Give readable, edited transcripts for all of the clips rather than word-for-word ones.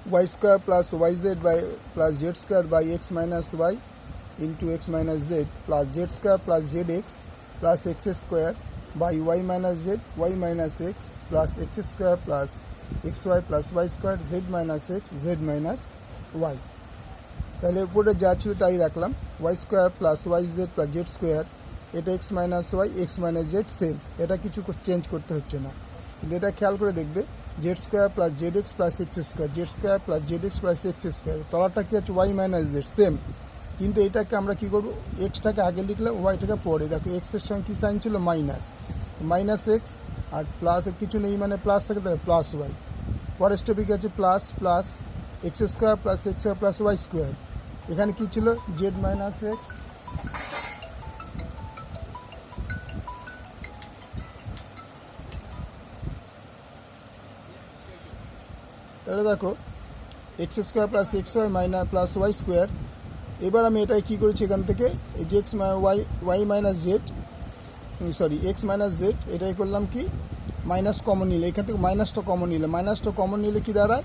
y square plus yz by plus z square by x minus y into x minus z plus z square plus zx plus x square by y minus z y minus x plus x square plus xy plus y square z minus x z minus y। তাহলে উপরে যা ছিল তাই রাখলাম, y square plus Y Z plus Z square, এটা X minus Y x minus Z same, এটা কিছু change করতে হচ্ছে না। কিন্তু এটা খেয়াল করে দেখবে, Z square plus Z x plus x square, Z square plus Z x plus x square, তলাটা কি আছে ওয়াই মাইনাস জেড সেম। কিন্তু এটাকে আমরা কী করবো, এক্সটাকে আগে লিখলাম, ওয়াইটাকে পরে। দেখো এক্সের সঙ্গে কী সাইন ছিল, মাইনাস, মাইনাস এক্স আর প্লাস কিছু নেই মানে প্লাস থাকে, তাহলে প্লাস ওয়াই। পরের টপিক আছে plus plus x square plus x Y plus Y square, এখানে কী ছিল জেড মাইনাস এক্স, তাহলে দেখো x square plus x y minus plus Y square. এবার আমি এটাই কী করেছি, এখান থেকে এই যে x y minus z, sorry x minus z, এটাই করলাম কি মাইনাস কমন নিলে, এখান থেকে মাইনাসটা কমন নিলে কি দাঁড়ায়,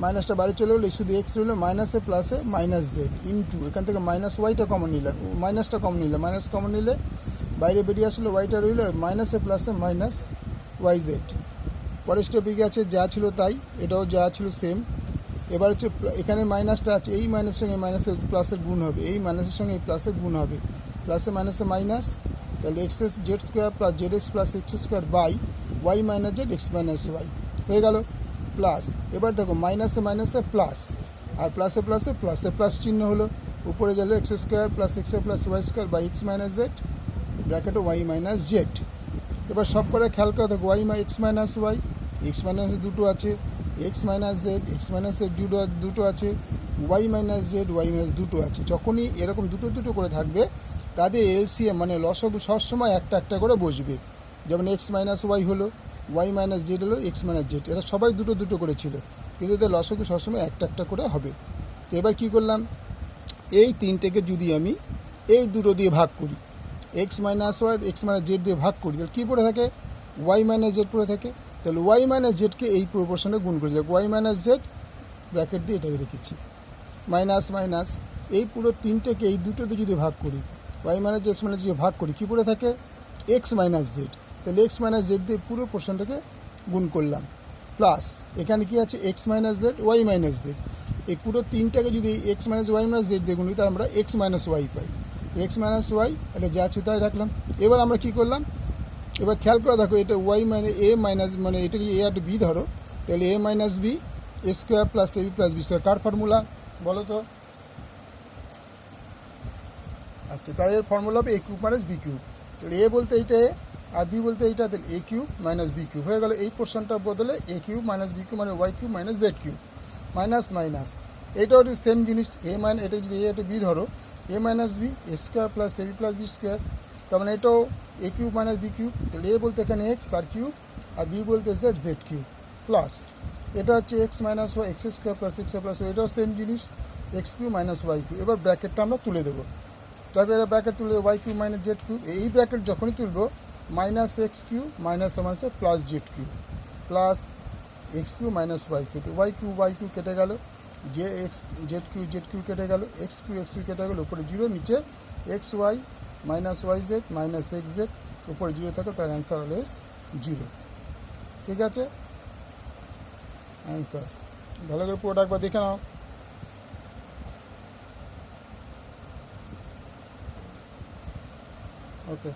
মাইনাসটা বাড়ি চলে গেলে শুধু এক্স রইল, মাইনাসে প্লাসে মাইনাস জেড ইন্টু এখান থেকে মাইনাস ওয়াইটা কমন নিলে, মাইনাস কমন নিলে বাইরে বেরিয়ে আসলে ওয়াইটা রইল, মাইনাসে প্লাসে মাইনাস ওয়াই জেড। পরের টপিকে আছে যা ছিল তাই, এটাও যা ছিল সেম। এবার হচ্ছে এখানে মাইনাসটা আছে, এই মাইনাসের সঙ্গে মাইনাসের প্লাসের গুণ হবে, এই মাইনাসের সঙ্গে এই প্লাসের গুণ হবে, প্লাসে মাইনাসে মাইনাস, তাহলে x z square plus Z x plus x square by y minus z x minus y হয়ে গেল প্লাস। এবার দেখো মাইনাসে মাইনাসে প্লাস, আর প্লাসে প্লাসে প্লাসে প্লাস চিহ্ন হলো, উপরে গেল X square plus x Y plus Y square by X minus Z ব্র্যাকেটে ওয়াই মাইনাস জেড। এবার সব করে খেয়াল করে দেখো Y x minus Y, x minus দুটো আছে, এক্স মাইনাস জেড দুটো আছে, Y minus Z Y minus দুটো আছে। যখনই এরকম দুটো দুটো করে থাকবে তাদের এলসিএম মানে লসাগু সবসময় একটা একটা করে বসবে। যেমন এক্স মাইনাস ওয়াই হলো, ওয়াই মাইনাস জেড হলো, এক্স মাইনাস জেড, এরা সবাই দুটো দুটো করে ছিল, কিন্তু এদের লসাগু সবসময় একটা একটা করে হবে। তো এবার কী করলাম, এই তিনটেকে যদি আমি এই দুটো দিয়ে ভাগ করি, x minus Y x minus z দিয়ে ভাগ করি, তাহলে কী পড়ে থাকে, ওয়াই মাইনাস জেড পড়ে থাকে। তাহলে ওয়াই মাইনাস জেডকে এই প্রপোর্শনে গুণ করে যাক, ওয়াই মাইনাস জেড ব্র্যাকেট দিয়ে এটাকে রেখেছি, মাইনাস মাইনাস এই পুরো তিনটেকে এই দুটোতে যদি ভাগ করি, ওয়াই মাইনাস এক্স মাইনাস যদি ভাগ করি, কী পড়ে থাকে এক্স মাইনাস জেড। তাহলে এক্স মাইনাস জেড দিয়ে পুরো পোর্শনটাকে গুণ করলাম, প্লাস এখানে কি আছে x minus Z Y minus z, এই পুরো তিনটাকে যদি x minus y minus z দিয়ে গুণ করি তাহলে আমরা এক্স মাইনাস ওয়াই পাই। এক্স মাইনাস ওয়াই এটা যা আছে তাই রাখলাম। এবার আমরা কী করলাম, এবার খেয়াল করে দেখো এটা ওয়াই মানে এ মাইনাস মানে এটাকে এ আর বি ধরো, তাহলে এ minus b a square plus a b plus b square, car formula বলো তো? আচ্ছা, তাই এর ফর্মুলা হবে এ কিউব মাইনাস বি কিউব। তাহলে এ বলতে এইটা এ আর বি বলতে এইটা, তাহলে a cube minus b cube হয়ে গেল। এই পোর্শনটার বদলে a cube minus b cube মানে y cube minus z cube, minus minus এইটাও সেম জিনিস, এ মানে এটা যদি এ একটা বি ধরো, a minus b a square plus a b plus b square, তার মানে এটাও a cube minus b cube. তাহলে এ বলতে এখানে এক্স তার কিউব আর বি বলতে জেড জেড কিউব, প্লাস এটা হচ্ছে x minus Y x square plus x plus y, এটাও সেম জিনিস x cube minus y cube. এবার ব্র্যাকেটটা আমরা তুলে দেবো, তাদের ব্র্যাকেট তুলে y cube minus z cube, এই ব্র্যাকেট যখনই তুলবো মাইনাস এক্স কিউব মাইনাস মাইনাসে plus z cube plus x cube minus y cube, y cube কেটে গেল, যে এক্স জেড কিউব কেটে গেল, এক্স কিউব কেটে গেল, উপরে জিরো, নিচে x y minus y z minus x z, উপরে জিরো থাকে, তার অ্যান্সার হলো জিরো। ঠিক আছে অ্যান্সার, ভালো করে পুরোটা একবার দেখে নাও। ওকে।